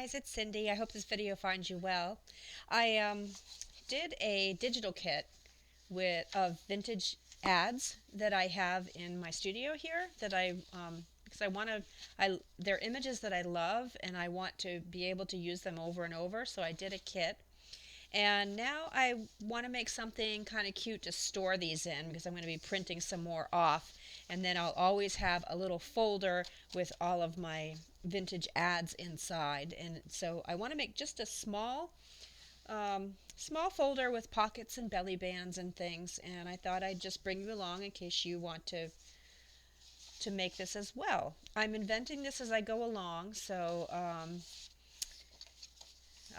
guys, it's Cindy. I hope this video finds you well. I did a digital kit of vintage ads that I have in my studio here that because I want to they're images that I love and I want to be able to use them over and over, so I did a kit. And now I want to make something kind of cute to store these in because I'm going to be printing some more off. And then I'll always have a little folder with all of my vintage ads inside. And so I want to make just a small folder with pockets and belly bands and things. And I thought I'd just bring you along in case you want to make this as well. I'm inventing this as I go along, so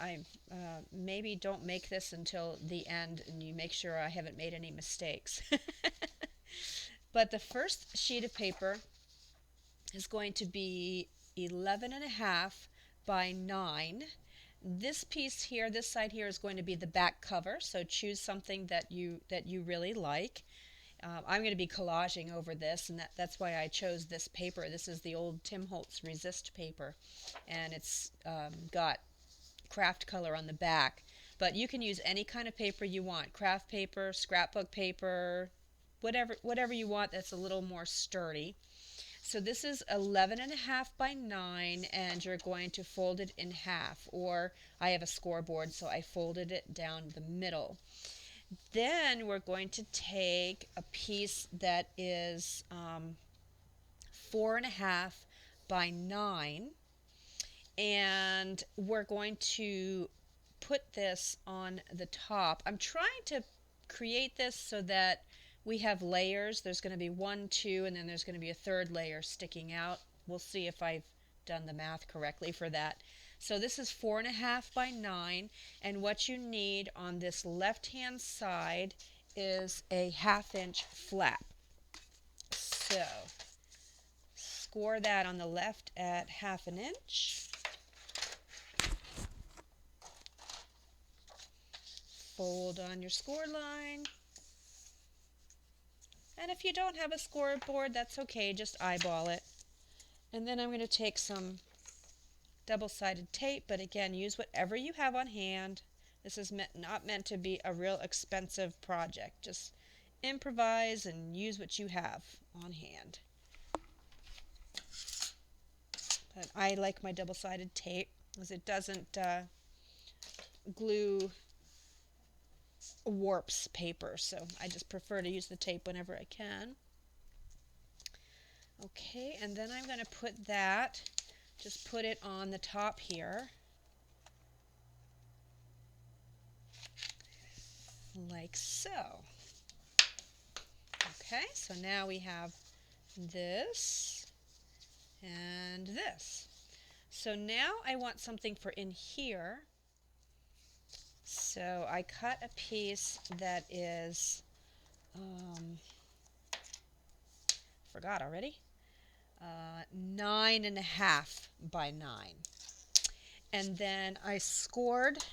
I maybe don't make this until the end and you make sure I haven't made any mistakes. But the first sheet of paper is going to be 11.5 by 9. This piece here, this side here, is going to be the back cover, so choose something that you really like. I'm going to be collaging over this, and that's why I chose this paper. This is the old Tim Holtz Resist paper, and it's got craft color on the back. But you can use any kind of paper you want, craft paper, scrapbook paper, whatever you want that's a little more sturdy. So this is 11.5 by 9, and you're going to fold it in half, or I have a scoreboard, so I folded it down the middle. Then we're going to take a piece that is 4.5 by 9, and we're going to put this on the top. I'm trying to create this so that we have layers. There's going to be 1, 2, and then there's going to be a third layer sticking out. We'll see if I've done the math correctly for that. So this is 4.5 by 9, and what you need on this left-hand side is a 1/2 inch flap. So score that on the left at 1/2 inch. Fold on your score line. And if you don't have a scoreboard, that's okay, just eyeball it. And then I'm going to take some double-sided tape, but again, use whatever you have on hand. This is not meant to be a real expensive project. Just improvise and use what you have on hand. But I like my double-sided tape because it doesn't glue warps paper, so I just prefer to use the tape whenever I can. Okay, and then I'm going to put that, just put it on the top here, like so. Okay, so now we have this and this. So now I want something for in here. So I cut a piece that is, forgot already, 9.5 by 9. And then I scored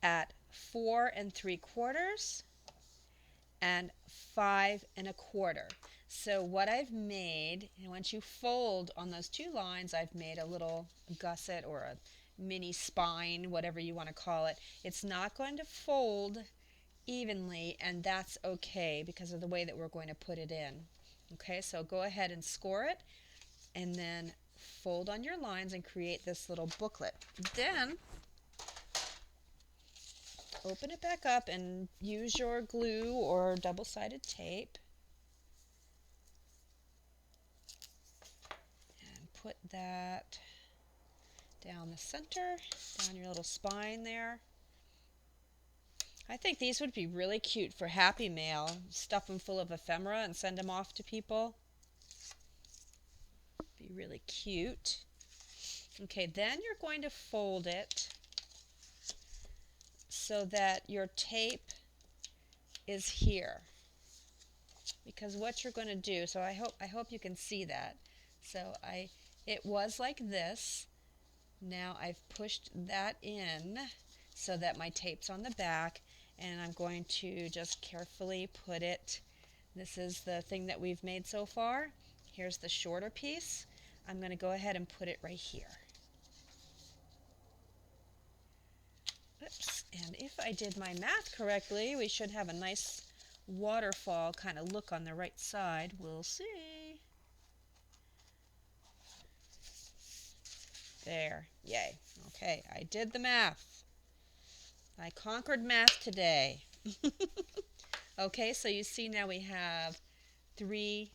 at 4 3/4 and 5 1/4. So what I've made, and once you fold on those two lines, I've made a little gusset or a mini spine, whatever you want to call it. It's not going to fold evenly, and that's okay because of the way that we're going to put it in. Okay, so go ahead and score it, and then fold on your lines and create this little booklet. Then open it back up and use your glue or double-sided tape. Put that down the center, down your little spine there. I think these would be really cute for Happy Mail. Stuff them full of ephemera and send them off to people. Be really cute. Okay, then you're going to fold it so that your tape is here. Because what you're going to do, so I hope you can see that. So it was like this. Now I've pushed that in so that my tape's on the back, and I'm going to just carefully put it. This is the thing that we've made so far. Here's the shorter piece. I'm going to go ahead and put it right here. Oops. And if I did my math correctly, we should have a nice waterfall kind of look on the right side. We'll see. There. Yay. Okay, I did the math. I conquered math today. Okay, so you see now we have 3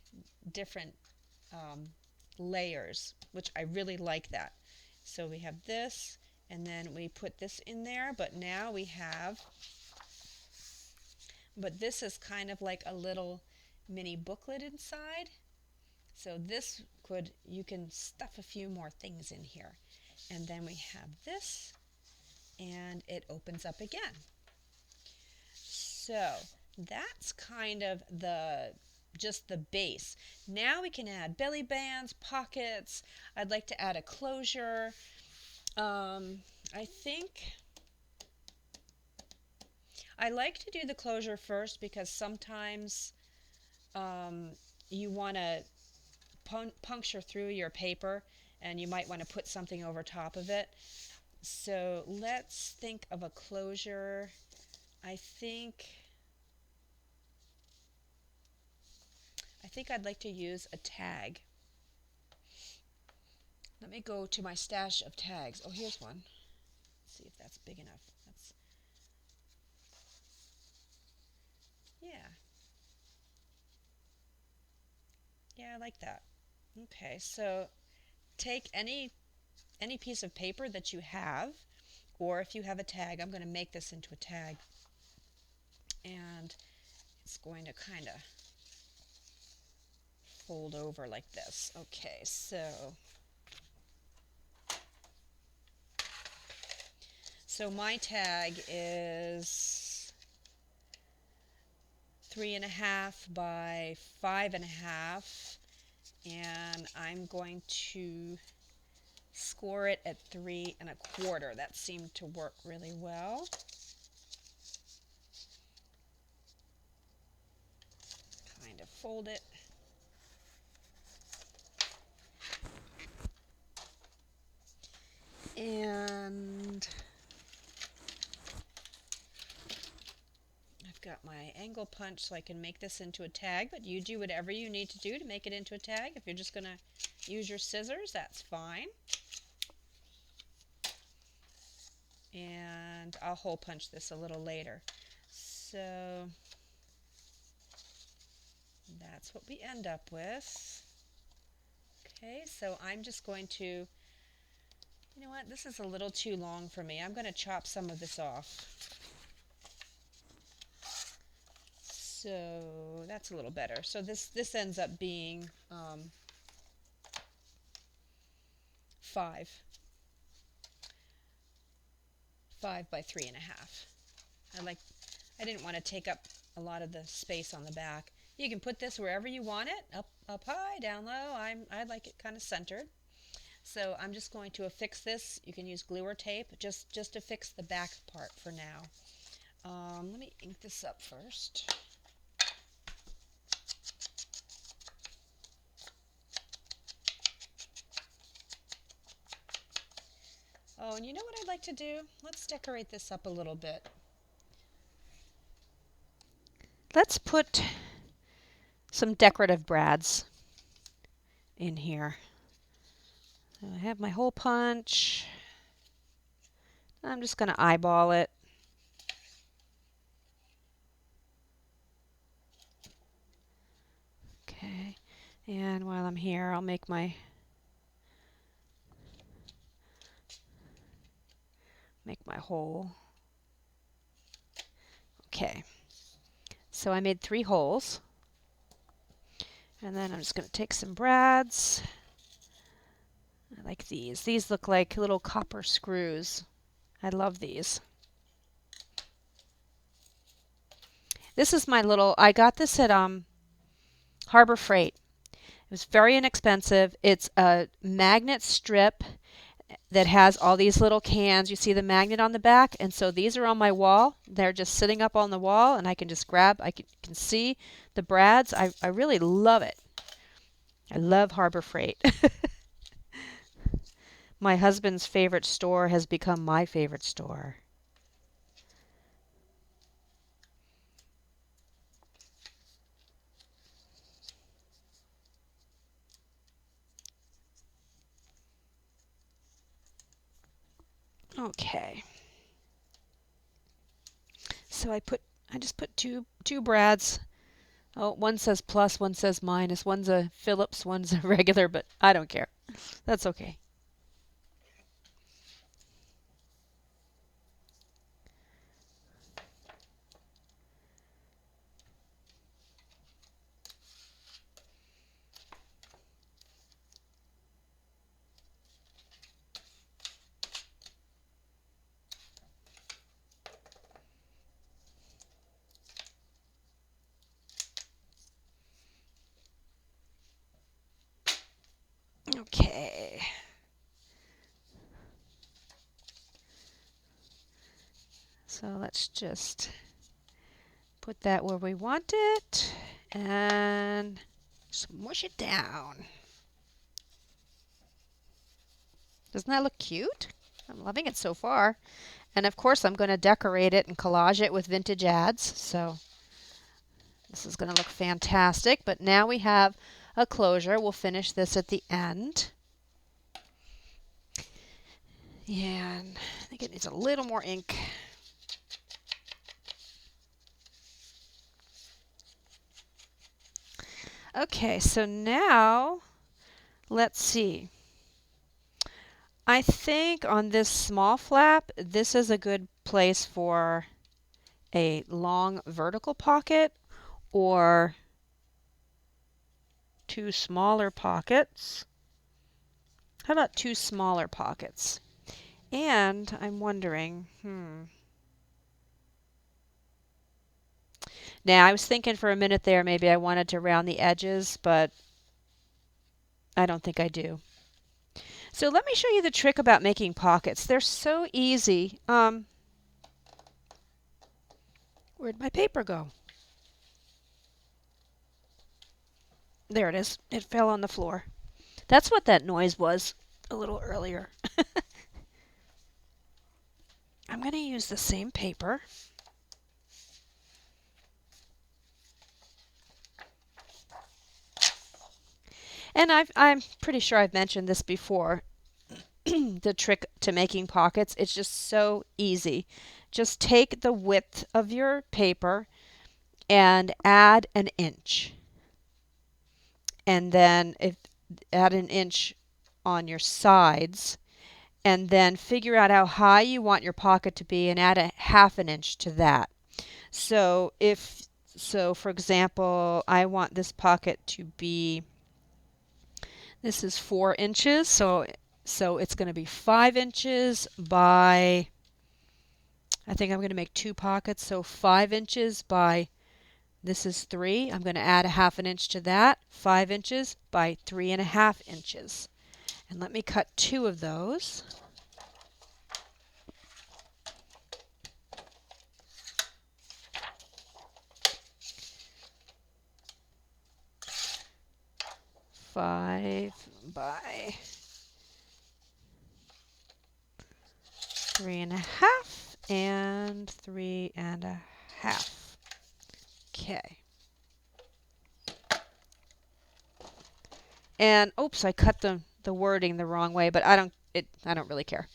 different layers, which I really like that. So we have this, and then we put this in there, but now we have, but this is kind of like a little mini booklet inside. So this could, you can stuff a few more things in here. And then we have this, and it opens up again. So that's kind of just the base. Now we can add belly bands, pockets. I'd like to add a closure. I think I like to do the closure first because sometimes you want to puncture through your paper and you might want to put something over top of it. So let's think of a closure. I think I'd like to use a tag. Let me go to my stash of tags. Oh, here's one. Let's see if that's big enough. Yeah. Yeah, I like that. Okay, so take any piece of paper that you have, or if you have a tag, I'm going to make this into a tag. And it's going to kind of fold over like this. Okay, so my tag is 3.5 by 5.5, and I'm going to score it at 3.25. That seemed to work really well. Kind of fold it. And I've got my angle punch so I can make this into a tag, but you do whatever you need to do to make it into a tag. If you're just going to use your scissors, that's fine. And I'll hole punch this a little later. So that's what we end up with. Okay, so I'm just going to, you know what, this is a little too long for me. I'm going to chop some of this off. So that's a little better. So this ends up being 5 by 3.5. I didn't want to take up a lot of the space on the back. You can put this wherever you want it, up high, down low. I like it kind of centered. So I'm just going to affix this. You can use glue or tape just to fix the back part for now. Let me ink this up first. Oh, and you know what I'd like to do? Let's decorate this up a little bit. Let's put some decorative brads in here. So I have my hole punch. I'm just going to eyeball it. Okay, and while I'm here, I'll make my hole. Okay, so I made 3 holes, and then I'm just going to take some brads. I like these. These look like little copper screws. I love these. This is my little, I got this at Harbor Freight. It was very inexpensive. It's a magnet strip that has all these little cans. You see the magnet on the back, and so these are on my wall. They're just sitting up on the wall, and I can just grab, I can see the brads. I really love it. I love Harbor Freight. My husband's favorite store has become my favorite store. Okay. So I just put two brads. Oh, one says plus, one says minus. One's a Phillips, one's a regular, but I don't care. That's okay. Okay. So let's just put that where we want it and smush it down. Doesn't that look cute? I'm loving it so far. And of course I'm going to decorate it and collage it with vintage ads. So this is going to look fantastic. But now we have a closure. We'll finish this at the end. And I think it needs a little more ink. Okay, so now let's see. I think on this small flap, this is a good place for a long vertical pocket or two smaller pockets. How about two smaller pockets? And I'm wondering, Now, I was thinking for a minute there maybe I wanted to round the edges, but I don't think I do. So let me show you the trick about making pockets. They're so easy. Where'd my paper go? There it is. It fell on the floor. That's what that noise was a little earlier. I'm going to use the same paper. And I'm pretty sure I've mentioned this before. The trick to making pockets, it's just so easy. Just take the width of your paper and add an inch. And then add an inch on your sides. And then figure out how high you want your pocket to be and add a half an inch to that. So for example, I want this pocket to be, this is 4 inches, so it's going to be 5 inches by, I think I'm going to make 2 pockets, so 5 inches by, this is 3. I'm going to add a half an inch to that, 5 inches by 3.5 inches. And let me cut 2 of those. Five by 3.5 and 3.5. Okay. And oops, I cut the wording the wrong way, but I don't really care.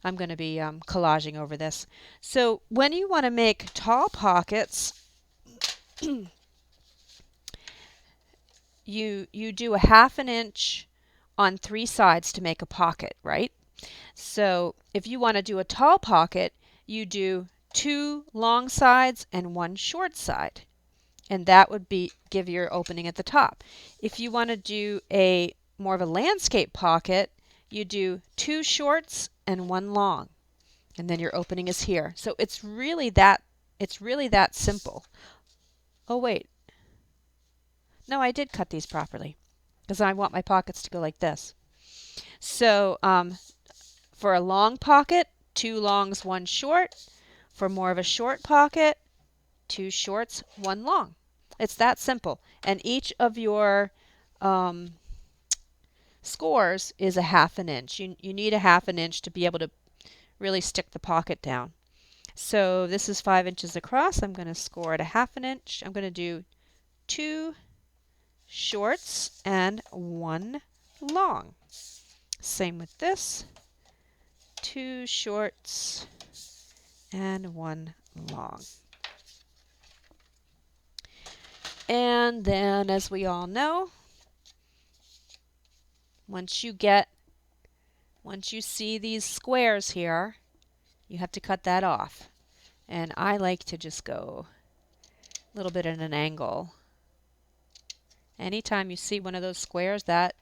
I'm going to be collaging over this. So when you want to make tall pockets, you do a half an inch on 3 sides to make a pocket, right? So if you want to do a tall pocket, you do 2 long sides and 1 short side. And that would give your opening at the top. If you want to do a more of a landscape pocket, you do 2 shorts and 1 long. And then your opening is here. So it's really that simple. Oh wait. No, I did cut these properly because I want my pockets to go like this. So for a long pocket, 2 longs, 1 short. For more of a short pocket, 2 shorts, 1 long. It's that simple. And each of your scores is a 1/2 inch. You need a 1/2 inch to be able to really stick the pocket down. So this is 5 inches across. I'm going to score it a 1/2 inch. I'm going to do 2 shorts and 1 long. Same with this. 2 shorts and 1 long. And then, as we all know, once you see these squares here, you have to cut that off. And I like to just go a little bit at an angle. Anytime you see one of those squares, that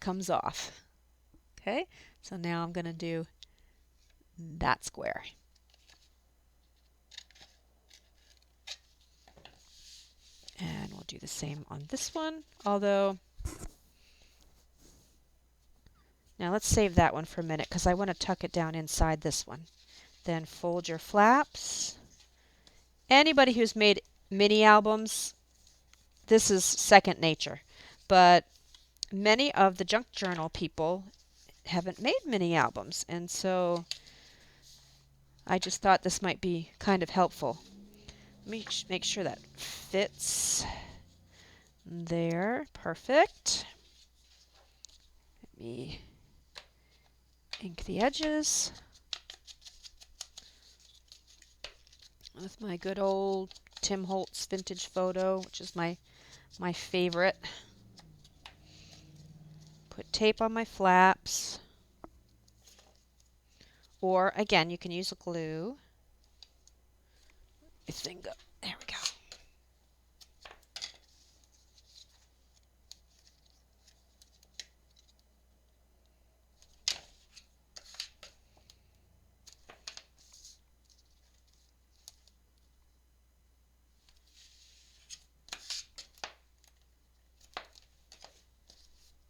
comes off. Okay, so now I'm going to do that square. And we'll do the same on this one, although, now let's save that one for a minute because I want to tuck it down inside this one. Then fold your flaps. Anybody who's made mini albums, this is second nature. But many of the junk journal people haven't made mini albums, and so I just thought this might be kind of helpful. Let me make sure that fits there. Perfect. Let me ink the edges with my good old Tim Holtz vintage photo, which is my favorite. Put tape on my flaps. Or again, you can use a glue. There we go.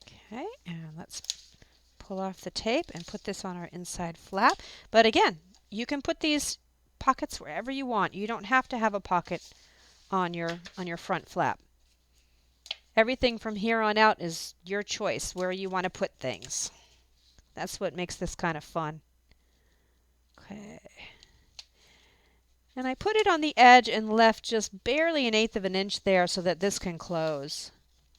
Okay, and let's pull off the tape and put this on our inside flap. But again, you can put these pockets wherever you want. You don't have to have a pocket on your front flap. Everything from here on out is your choice where you want to put things. That's what makes this kind of fun. Okay. And I put it on the edge and left just barely 1/8 of an inch there so that this can close.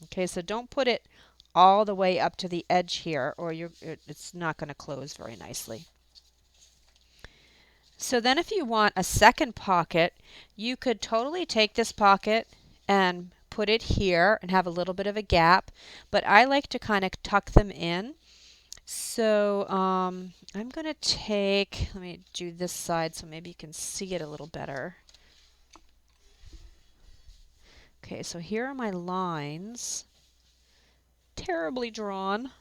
Okay, so don't put it all the way up to the edge here or it's not going to close very nicely. So then if you want a second pocket, you could totally take this pocket and put it here and have a little bit of a gap, but I like to kind of tuck them in. So I'm going to let me do this side so maybe you can see it a little better. Okay, so here are my lines. Terribly drawn.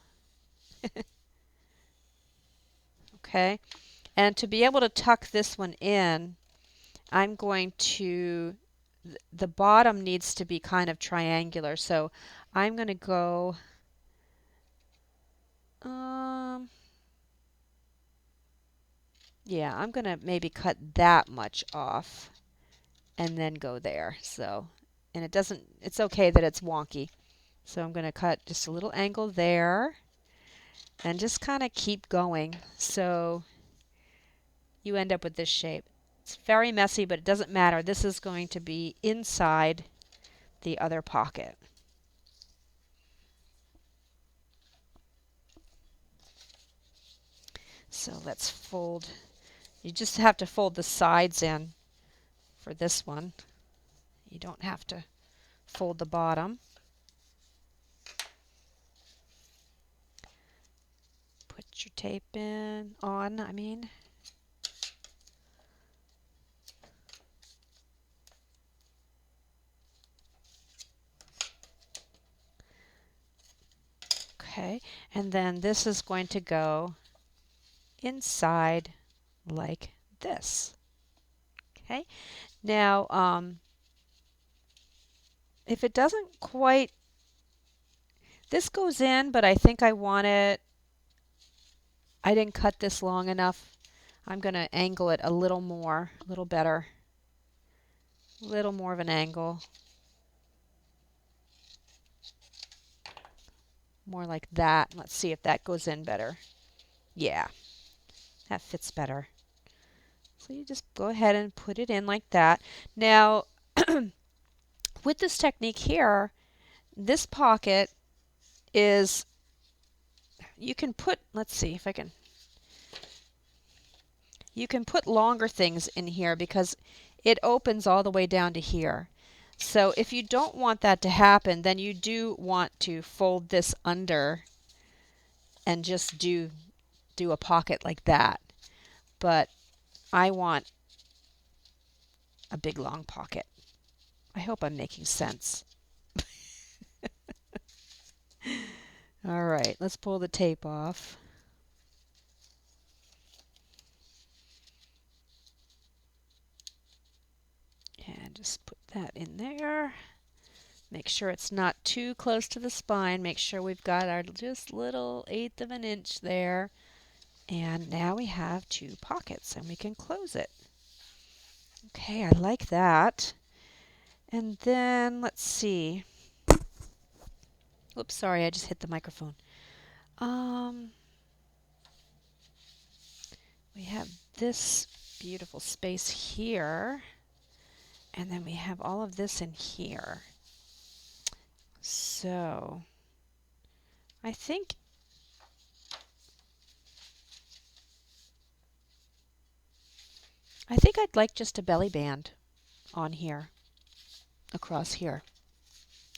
Okay, and to be able to tuck this one in, I'm going to, the bottom needs to be kind of triangular, so I'm going to go, yeah, I'm going to maybe cut that much off and then go there. So, and it's okay that it's wonky. So I'm going to cut just a little angle there and just kind of keep going so you end up with this shape. It's very messy, but it doesn't matter. This is going to be inside the other pocket. So let's fold. You just have to fold the sides in for this one. You don't have to fold the bottom. Put your tape on, I mean. Okay, and then this is going to go inside like this. Okay, now if it doesn't quite, this goes in, but I think I want it, I didn't cut this long enough. I'm going to angle it a little more, a little better, a little more of an angle. more like that. Let's see if that goes in better. Yeah, that fits better. So you just go ahead and put it in like that. Now, with this technique here, this pocket is, you can put, let's see if I can, you can put longer things in here because it opens all the way down to here. So if you don't want that to happen, then you do want to fold this under and just do a pocket like that. But I want a big long pocket. I hope I'm making sense. All right, let's pull the tape off. And just put that in there. Make sure it's not too close to the spine. Make sure we've got our just little 1/8 of an inch there. And now we have 2 pockets and we can close it. Okay, I like that. And then let's see. Oops, sorry, I just hit the microphone. We have this beautiful space here. And then we have all of this in here. So I think I'd like just a belly band on here, across here.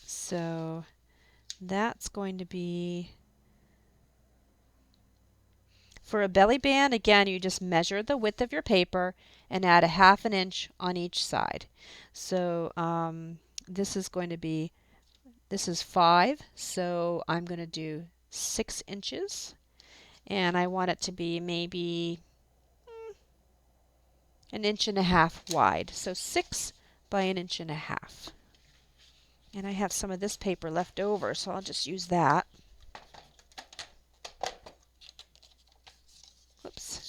So that's going to be, for a belly band, again, you just measure the width of your paper and add 1/2 an inch on each side. So this is going to be, this is 5, so I'm going to do 6 inches. And I want it to be maybe 1.5 inches wide. So 6 by 1.5 inches. And I have some of this paper left over, so I'll just use that. Whoops.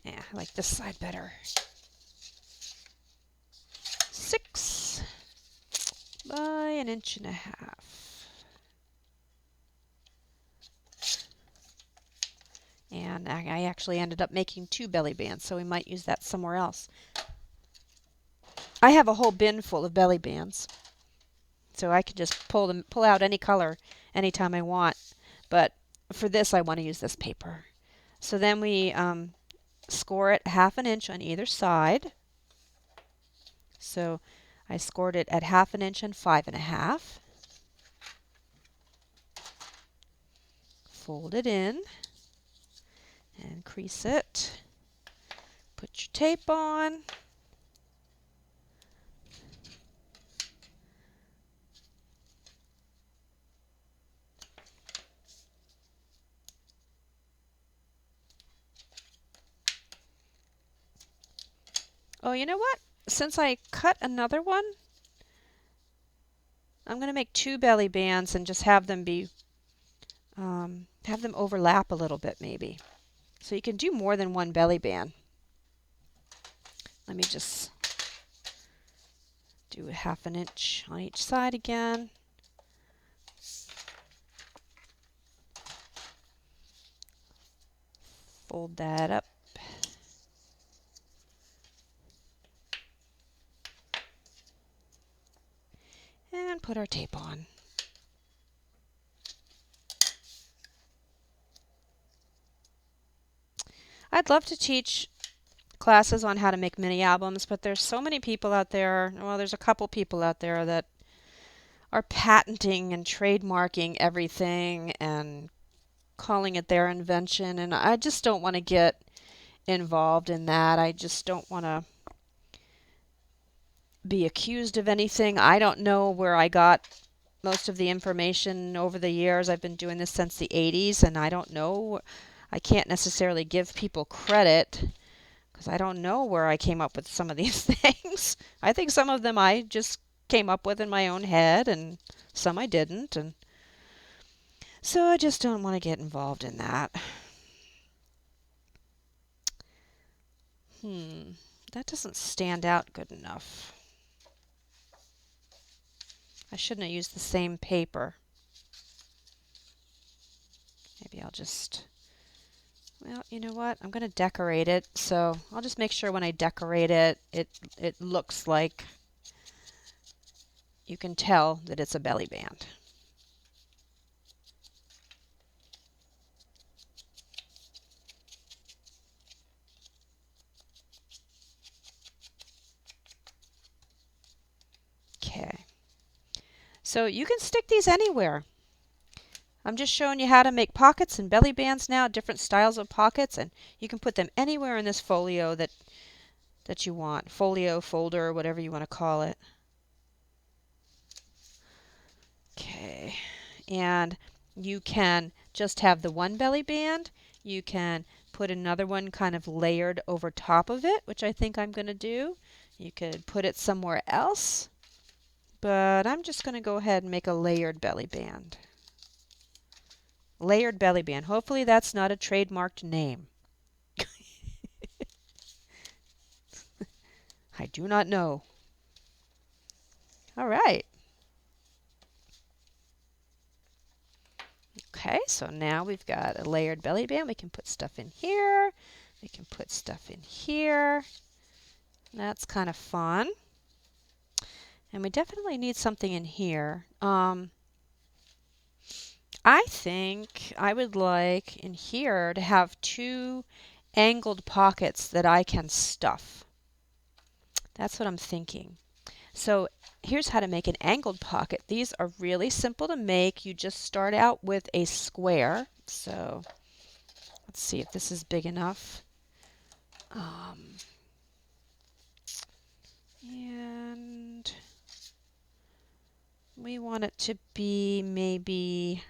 Yeah, I like this side better. 6 by 1.5 inches. And I actually ended up making 2 belly bands, so we might use that somewhere else. I have a whole bin full of belly bands, so I can just pull out any color anytime I want. But for this, I want to use this paper. So then we score it 1/2 inch on either side. So I scored it at 1/2 inch and 5.5. Fold it in and crease it. Put your tape on. Oh, you know what? Since I cut another one, I'm going to make 2 belly bands and just have them be, have them overlap a little bit maybe. So you can do more than 1 belly band. Let me just do 1/2 inch on each side again. Fold that up. And put our tape on. I'd love to teach classes on how to make mini albums, but there's so many people out there, well, there's a couple people out there that are patenting and trademarking everything and calling it their invention, and I just don't want to get involved in that. I just don't want to be accused of anything. I don't know where I got most of the information over the years. I've been doing this since the 80s, and I don't know. I can't necessarily give people credit because I don't know where I came up with some of these things. I think some of them I just came up with in my own head, and some I didn't. And so I just don't want to get involved in that. That doesn't stand out good enough. I shouldn't have used the same paper. Maybe I'll just, well, you know what? I'm going to decorate it. So I'll just make sure when I decorate it, it looks like you can tell that it's a belly band. Okay. So you can stick these anywhere. I'm just showing you how to make pockets and belly bands now, different styles of pockets, and you can put them anywhere in this folio that you want. Folio, folder, whatever you want to call it. Okay. And you can just have the one belly band. You can put another one kind of layered over top of it, which I think I'm going to do. You could put it somewhere else, but I'm just going to go ahead and make a layered belly band. Layered belly band. Hopefully that's not a trademarked name. I do not know. All right. Okay, so now we've got a layered belly band. We can put stuff in here. We can put stuff in here. That's kind of fun. And we definitely need something in here. I think I would like in here to have two angled pockets that I can stuff. That's what I'm thinking. So here's how to make an angled pocket. These are really simple to make. You just start out with a square. So let's see if this is big enough. And we want it to be maybe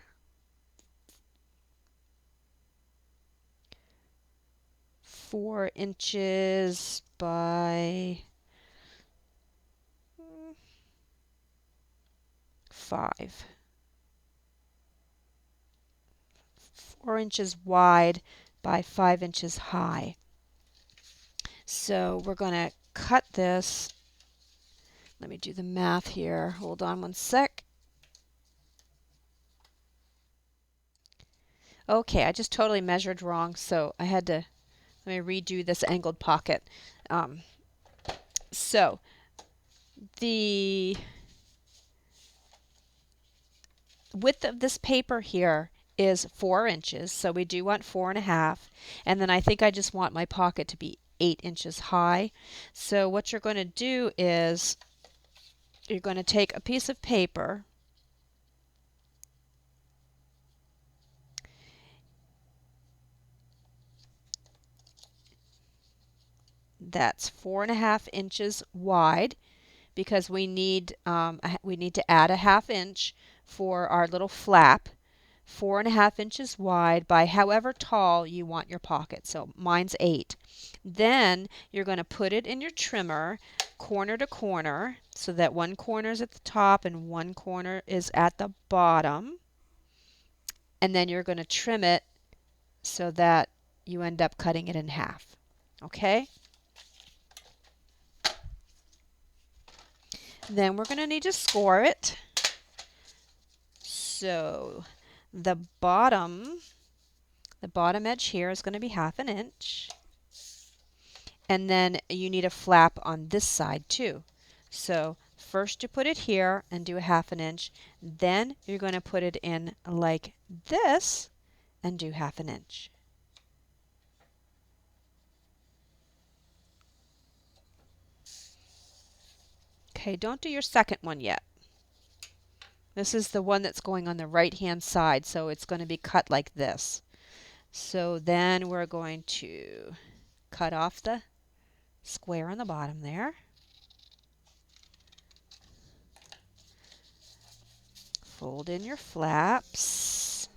4 inches by 5. 4 inches wide by 5 inches high. So we're going to cut this. Let me do the math here. Hold on one sec. Okay, I just totally measured wrong, so I had to let me redo this angled pocket. So the width of this paper here is 4 inches, so we do want 4.5, and then I think I just want my pocket to be 8 inches high. So what you're going to do is you're going to take a piece of paper that's 4.5 inches wide, because we need to add a ½ inch for our little flap. 4.5 inches wide by however tall you want your pocket. So mine's 8. Then you're going to put it in your trimmer corner to corner, so that one corner is at the top and one corner is at the bottom. And then you're going to trim it so that you end up cutting it in half. Okay? Then we're going to need to score it. So the bottom edge here is going to be ½ inch. And then you need a flap on this side too. So first you put it here and do a ½ inch. Then you're going to put it in like this and do ½ inch. Okay, don't do your second one yet. This is the one that's going on the right hand side, so it's going to be cut like this. So then we're going to cut off the square on the bottom there. Fold in your flaps.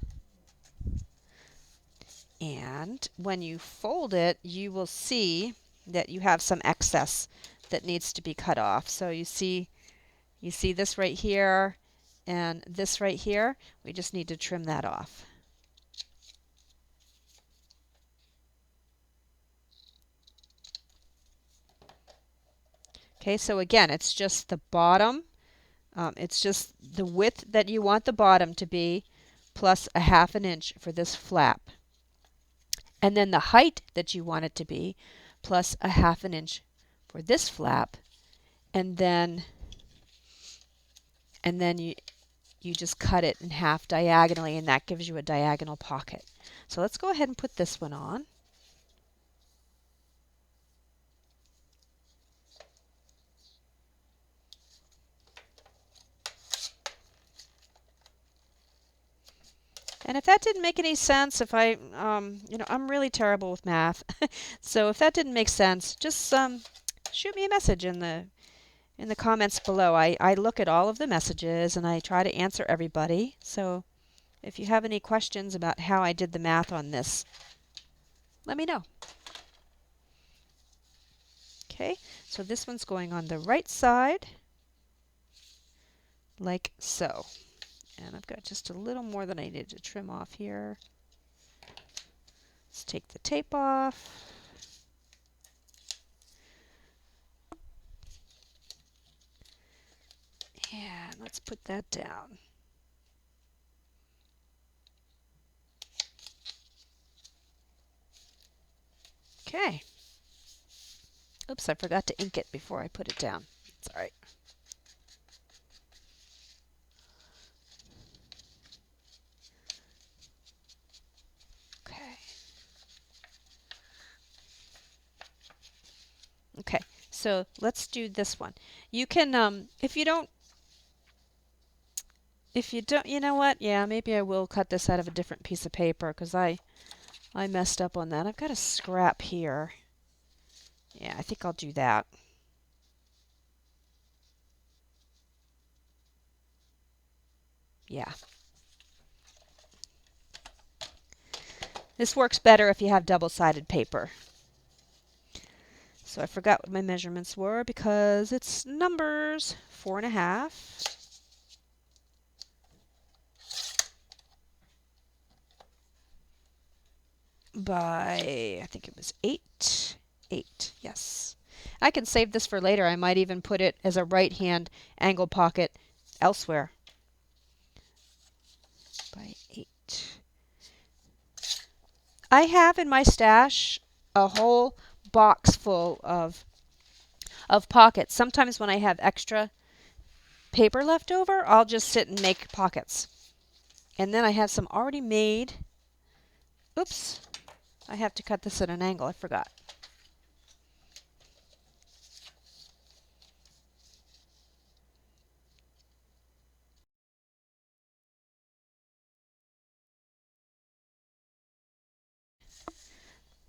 And when you fold it, you will see that you have some excess that needs to be cut off. So you see this right here and this right here. We just need to trim that off. Okay, so again, it's just the bottom It's just the width that you want the bottom to be plus a 1/2 inch for this flap. And then the height that you want it to be plus a 1/2 inch for this flap. And then you just cut it in half diagonally, and that gives you a diagonal pocket. So let's go ahead and put this one on. And if that didn't make any sense, if I, I'm really terrible with math. So if that didn't make sense, just shoot me a message in the comments below. I look at all of the messages and I try to answer everybody. So if you have any questions about how I did the math on this, let me know. Okay, so this one's going on the right side, like so. And I've got just a little more than I needed to trim off here. Let's take the tape off. And let's put that down. Okay. Oops, I forgot to ink it before I put it down. It's all right. Okay. Okay, so let's do this one. You can, if you don't, you know what? Yeah, maybe I will cut this out of a different piece of paper because I messed up on that. I've got a scrap here. Yeah, I think I'll do that. Yeah. This works better if you have double-sided paper. So I forgot what my measurements were because it's numbers. 4.5 by, I think it was 8. 8, yes. I can save this for later. I might even put it as a right-hand angle pocket elsewhere. By 8. I have in my stash a whole box full of pockets. Sometimes when I have extra paper left over, I'll just sit and make pockets. And then I have some already made. Oops, I have to cut this at an angle. I forgot.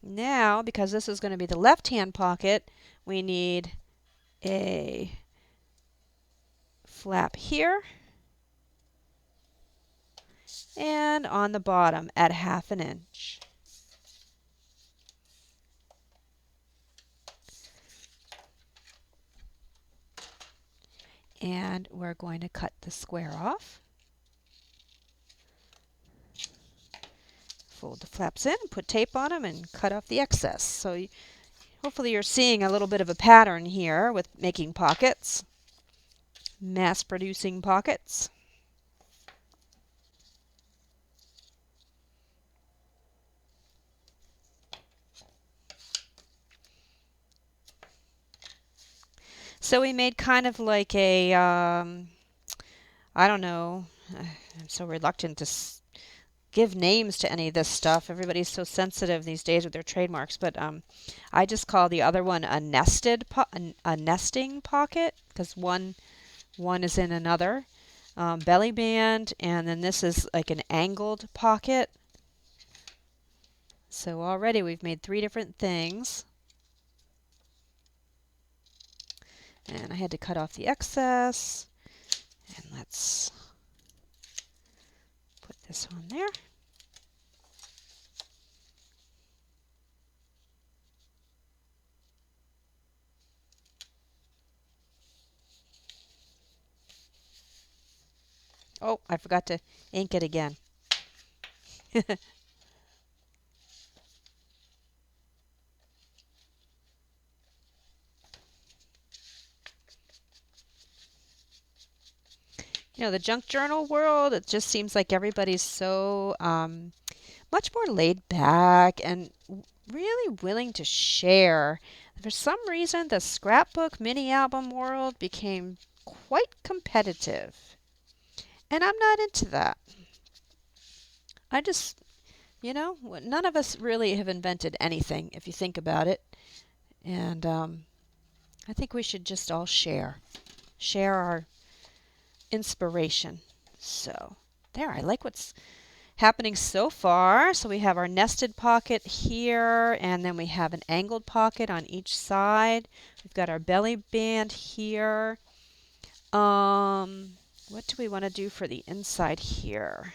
Now, because this is going to be the left-hand pocket, we need a flap here and on the bottom at 1/2 inch. And we're going to cut the square off. Fold the flaps in, put tape on them, and cut off the excess. So hopefully you're seeing a little bit of a pattern here with making pockets, mass producing pockets. So we made kind of like a, I don't know, I'm so reluctant to give names to any of this stuff. Everybody's so sensitive these days with their trademarks, but I just call the other one a a nesting pocket because one is in another. Belly band, and then this is like an angled pocket. So already we've made 3 different things. And I had to cut off the excess. And let's put this on there. Oh, I forgot to ink it again. The junk journal world, it just seems like everybody's so much more laid back and really willing to share. For some reason, the scrapbook mini album world became quite competitive. And I'm not into that. I just, none of us really have invented anything, if you think about it. And I think we should just all share our inspiration. So, there, I like what's happening so far. So we have our nested pocket here, and then we have an angled pocket on each side. We've got our belly band here. What do we want to do for the inside here?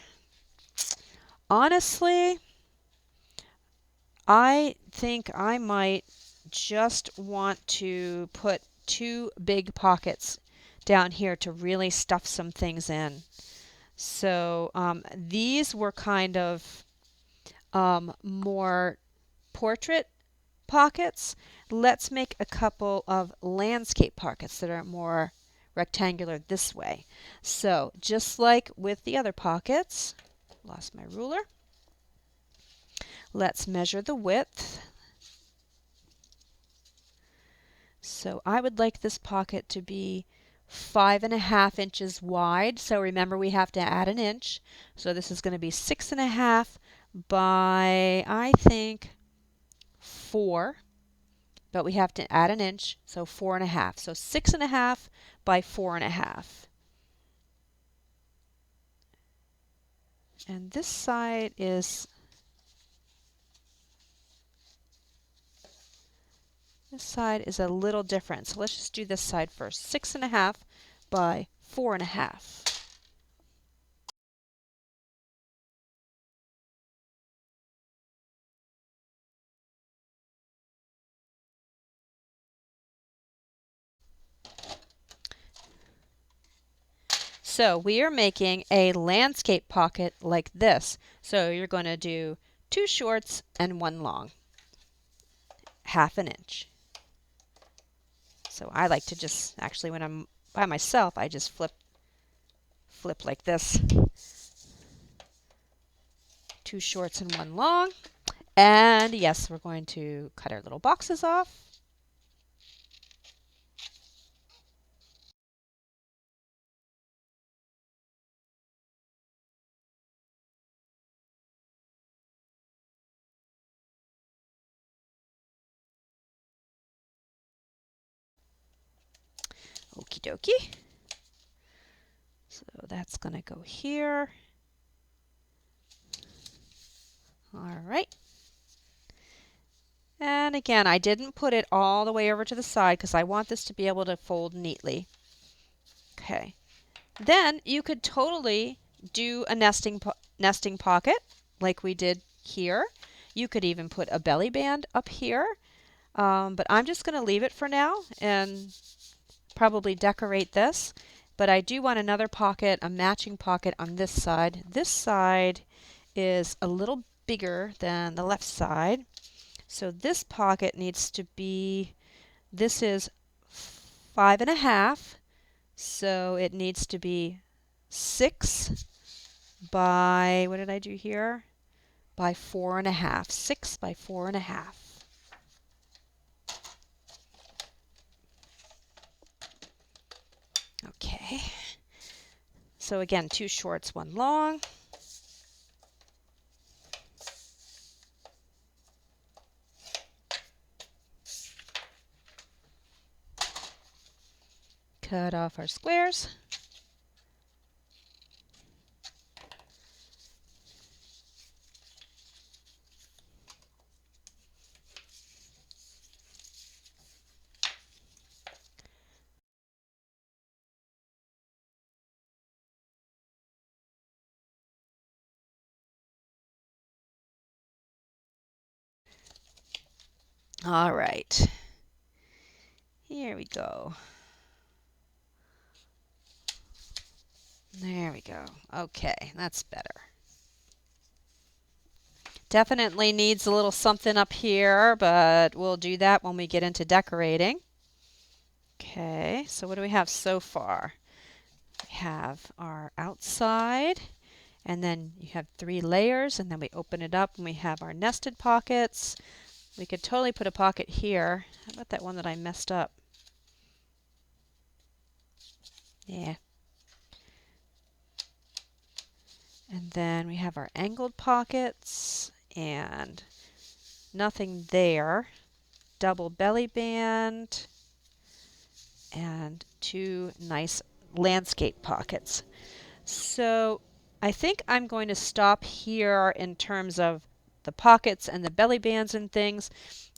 Honestly, I think I might just want to put two big pockets down here to really stuff some things in. So these were kind of more portrait pockets. Let's make a couple of landscape pockets that are more rectangular this way. So just like with the other pockets, lost my ruler. Let's measure the width. So I would like this pocket to be 5.5 inches wide. So remember, we have to add an inch. So this is going to be 6.5 by, I think, 4. But we have to add an inch, so 4.5. So 6.5 by 4.5. And this side is a little different. So let's just do this side first. 6.5 by 4.5. So we are making a landscape pocket like this. So you're going to do 2 shorts and 1 long, 1/2 inch. So I like to just, actually when I'm by myself, I just flip like this. 2 shorts and 1 long. And yes, we're going to cut our little boxes off. Okie dokie. So that's going to go here. All right. And again, I didn't put it all the way over to the side because I want this to be able to fold neatly. Okay. Then you could totally do a nesting pocket like we did here. You could even put a belly band up here. But I'm just going to leave it for now and probably decorate this. But I do want another pocket, a matching pocket on this side. This side is a little bigger than the left side. So this pocket needs to be, this is 5.5. So it needs to be 6 by, what did I do here? By 4.5. 6 by 4.5. Okay. So again, 2 shorts, 1 long. Cut off our squares. All right. Here we go. There we go. Okay, that's better. Definitely needs a little something up here, but we'll do that when we get into decorating. Okay, so what do we have so far? We have our outside, and then you have 3 layers, and then we open it up and we have our nested pockets. We could totally put a pocket here. How about that one that I messed up? Yeah. And then we have our angled pockets and nothing there. Double belly band and 2 nice landscape pockets. So I think I'm going to stop here in terms of the pockets and the belly bands and things.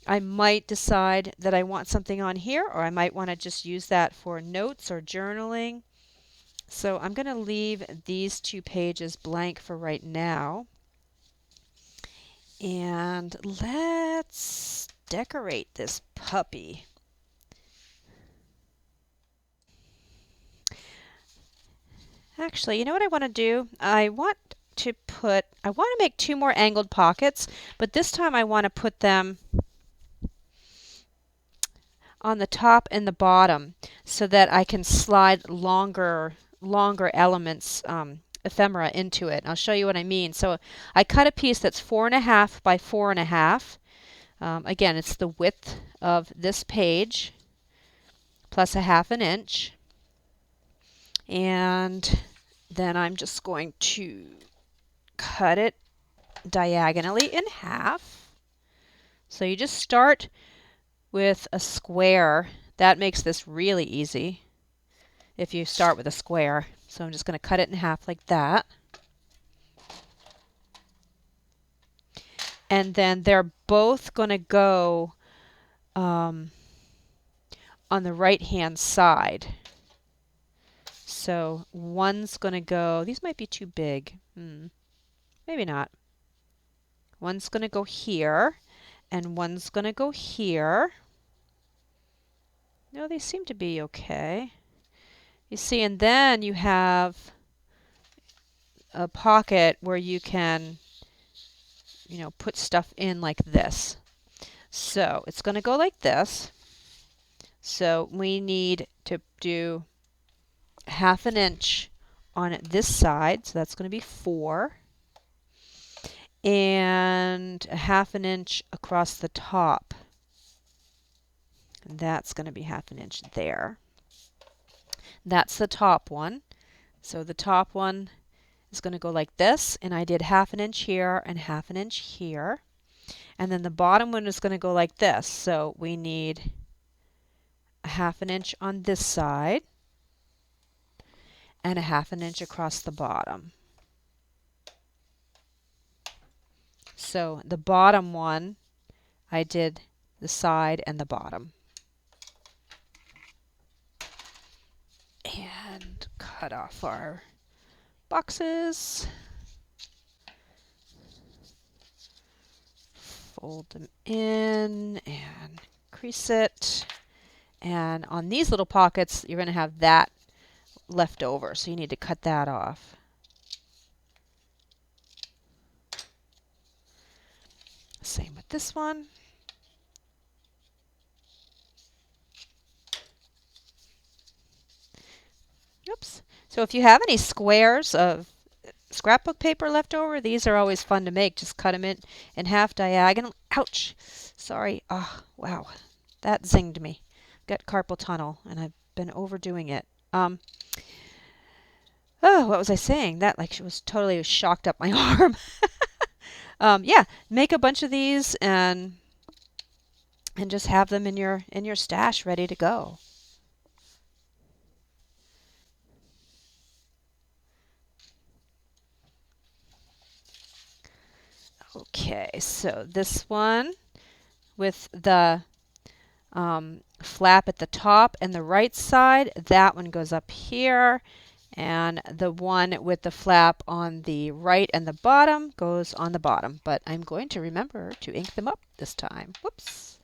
I might decide that I want something on here, or I might want to just use that for notes or journaling. So I'm going to leave these 2 pages blank for right now. And let's decorate this puppy. Actually, you know what I want to do? I want to make 2 more angled pockets, but this time I want to put them on the top and the bottom so that I can slide longer elements, ephemera into it. And I'll show you what I mean. So I cut a piece that's 4.5 by 4.5. Again, it's the width of this page plus 1/2 inch. And then I'm just going to cut it diagonally in half. So you just start with a square. That makes this really easy if you start with a square. So I'm just going to cut it in half like that. And then they're both going to go on the right hand side. So one's going to go, these might be too big. Maybe not. One's going to go here, and one's going to go here. No, they seem to be okay. You see, and then you have a pocket where you can, put stuff in like this. So it's going to go like this. So we need to do 1/2 inch on this side. So that's going to be 4. And 1/2 inch across the top. And that's going to be 1/2 inch there. That's the top one. So the top one is going to go like this, and I did 1/2 inch here and 1/2 inch here. And then the bottom one is going to go like this. So we need 1/2 inch on this side and 1/2 inch across the bottom. So the bottom one, I did the side and the bottom. And cut off our boxes. Fold them in and crease it. And on these little pockets, you're going to have that left over, so you need to cut that off. Same with this one. Oops. So if you have any squares of scrapbook paper left over, these are always fun to make. Just cut them in half diagonal. Ouch! Sorry. Oh, wow. That zinged me. Got carpal tunnel, and I've been overdoing it. Oh, what was I saying? That like was totally shocked up my arm. Yeah, make a bunch of these and just have them in your stash ready to go. Okay, so this one with the flap at the top and the right side, that one goes up here. And the one with the flap on the right and the bottom goes on the bottom. But I'm going to remember to ink them up this time. Whoops.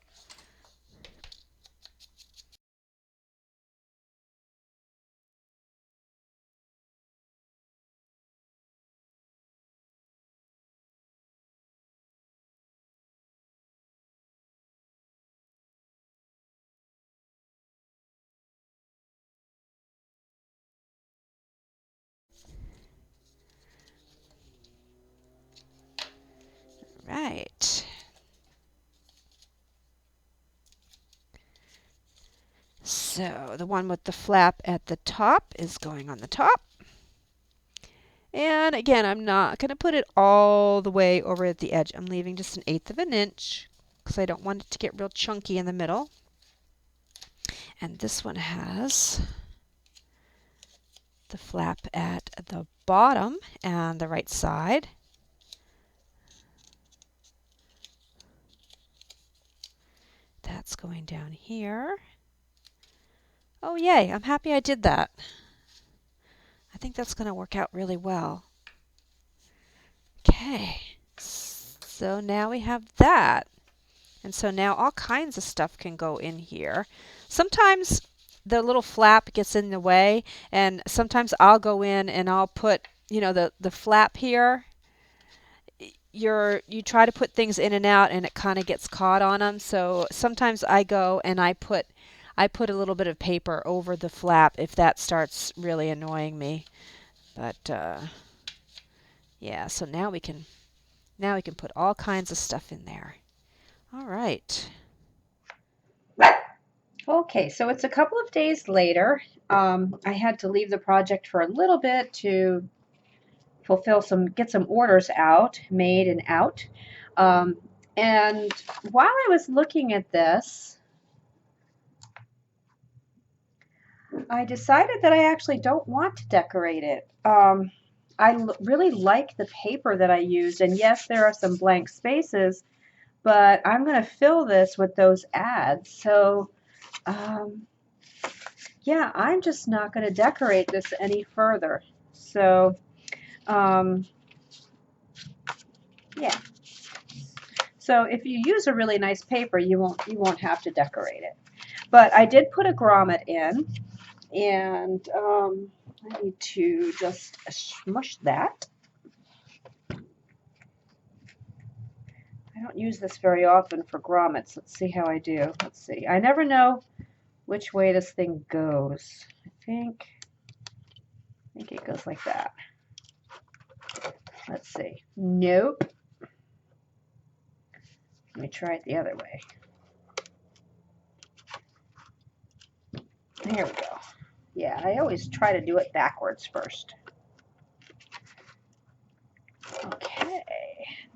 So the one with the flap at the top is going on the top. And again, I'm not going to put it all the way over at the edge. I'm leaving just 1/8 of an inch because I don't want it to get real chunky in the middle. And this one has the flap at the bottom and the right side. That's going down here. Oh yay, I'm happy I did that. I think that's going to work out really well. Okay, so now we have that. And so now all kinds of stuff can go in here. Sometimes the little flap gets in the way, and sometimes I'll go in and I'll put, you know, the flap here. You try to put things in and out and it kind of gets caught on them. So sometimes I go and I put a little bit of paper over the flap if that starts really annoying me. But yeah, so now we can put all kinds of stuff in there. All right. Okay, so it's a couple of days later. I had to leave the project for a little bit to get some orders out, made and out. And while I was looking at this, I decided that I actually don't want to decorate it. Really like the paper that I used, and yes, there are some blank spaces, but I'm going to fill this with those ads. So yeah, I'm just not going to decorate this any further. So yeah. So if you use a really nice paper, you won't have to decorate it. But I did put a grommet in, and I need to just smush that. I don't use this very often for grommets. Let's see how I do. Let's see. I never know which way this thing goes. I think it goes like that. Let's see. Nope. Let me try it the other way. There we go. Yeah, I always try to do it backwards first. Okay,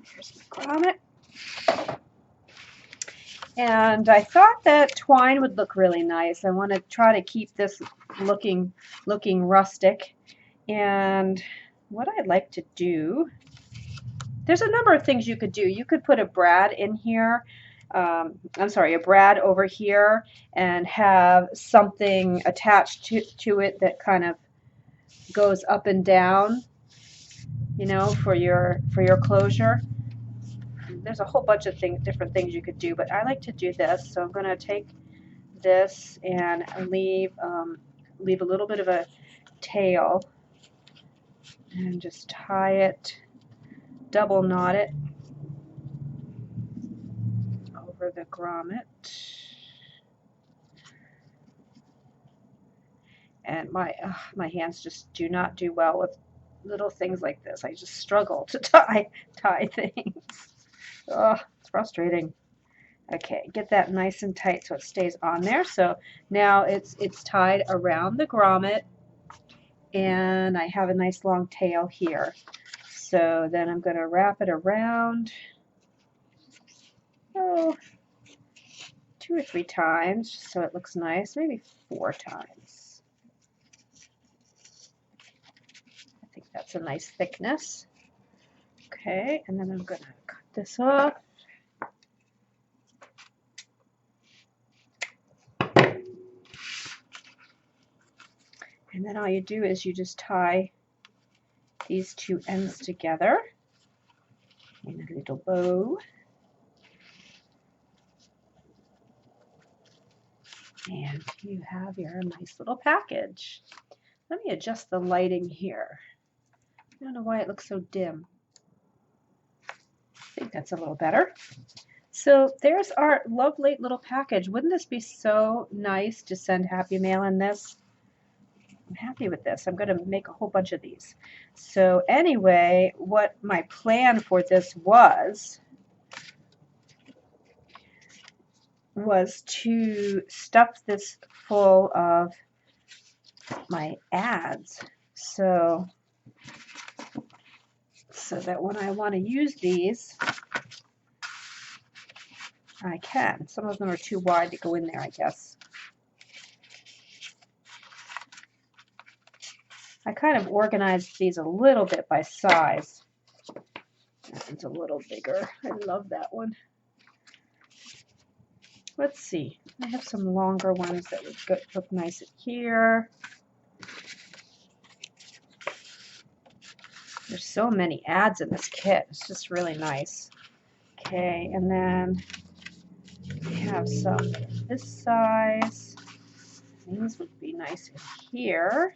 here's my grommet. And I thought that twine would look really nice. I want to try to keep this looking rustic. And what I'd like to do, there's a number of things you could do. You could put a brad in here. I'm sorry, a brad over here, and have something attached to it that kind of goes up and down, you know, for your closure. There's a whole bunch of different things you could do, but I like to do this. So I'm going to take this and leave a little bit of a tail and just tie it, double knot it over the grommet. And my hands just do not do well with little things like this. I just struggle to tie things. Oh, it's frustrating. Okay, get that nice and tight so it stays on there. So now it's tied around the grommet, and I have a nice long tail here. So then I'm going to wrap it around 2 or 3 times so it looks nice, maybe 4 times. I think that's a nice thickness. Okay, and then I'm going to cut this off. And then all you do is you just tie these 2 ends together in a little bow. And you have your nice little package. Let me adjust the lighting here. I don't know why it looks so dim. I think that's a little better. So there's our lovely little package. Wouldn't this be so nice to send Happy Mail in this? I'm happy with this. I'm going to make a whole bunch of these. So anyway, what my plan for this was, was to stuff this full of my ads so that when I want to use these, I can. Some of them are too wide to go in there, I guess. I kind of organized these a little bit by size. That one's a little bigger. I love that one. Let's see. I have some longer ones that would look nice here. There's so many ads in this kit. It's just really nice. Okay, and then we have some this size. These would be nice in here.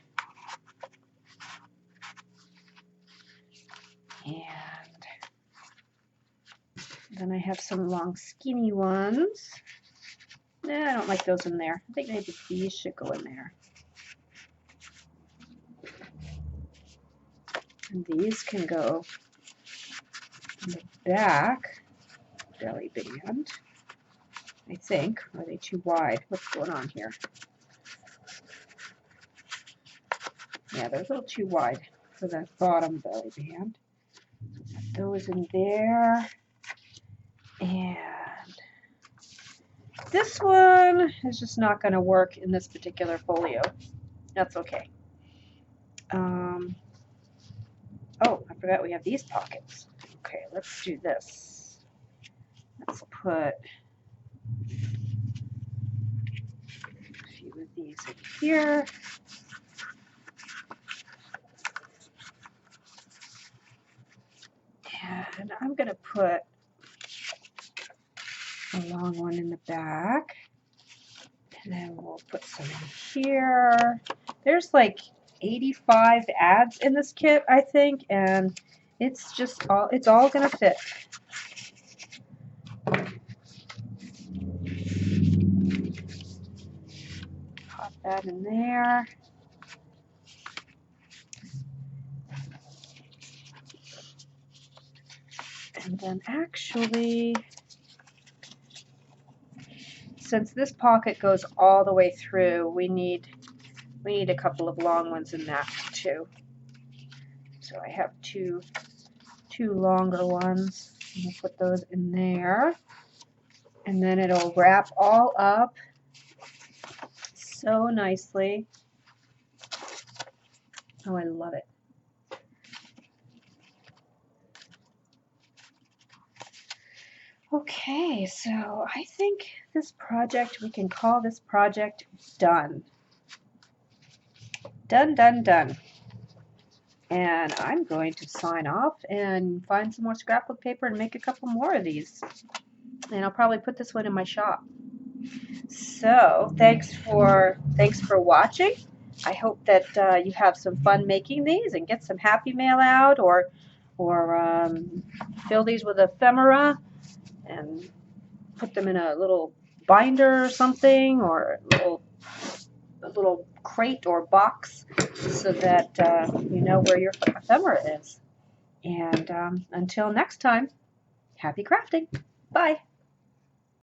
And then I have some long skinny ones. Nah, I don't like those in there. I think maybe these should go in there. And these can go in the back belly band, I think. Are they too wide? What's going on here? Yeah, they're a little too wide for the bottom belly band. Put those in there. And this one is just not going to work in this particular folio. That's okay. Oh, I forgot we have these pockets. Okay, let's do this. Let's put a few of these in here. And I'm going to put a long one in the back. And then we'll put some in here. There's like 85 ads in this kit, I think, and it's all going to fit. Pop that in there. And then actually, since this pocket goes all the way through, we need a couple of long ones in that too. So I have two longer ones. I'm going to put those in there. And then it'll wrap all up so nicely. Oh, I love it. Okay, so I think we can call this project done. Done, done, done. And I'm going to sign off and find some more scrapbook paper and make a couple more of these. And I'll probably put this one in my shop. So thanks for watching. I hope that you have some fun making these and get some happy mail out, or fill these with ephemera and put them in a little binder or something, or a little crate or box, so that you know where your ephemera is. And until next time, happy crafting. Bye.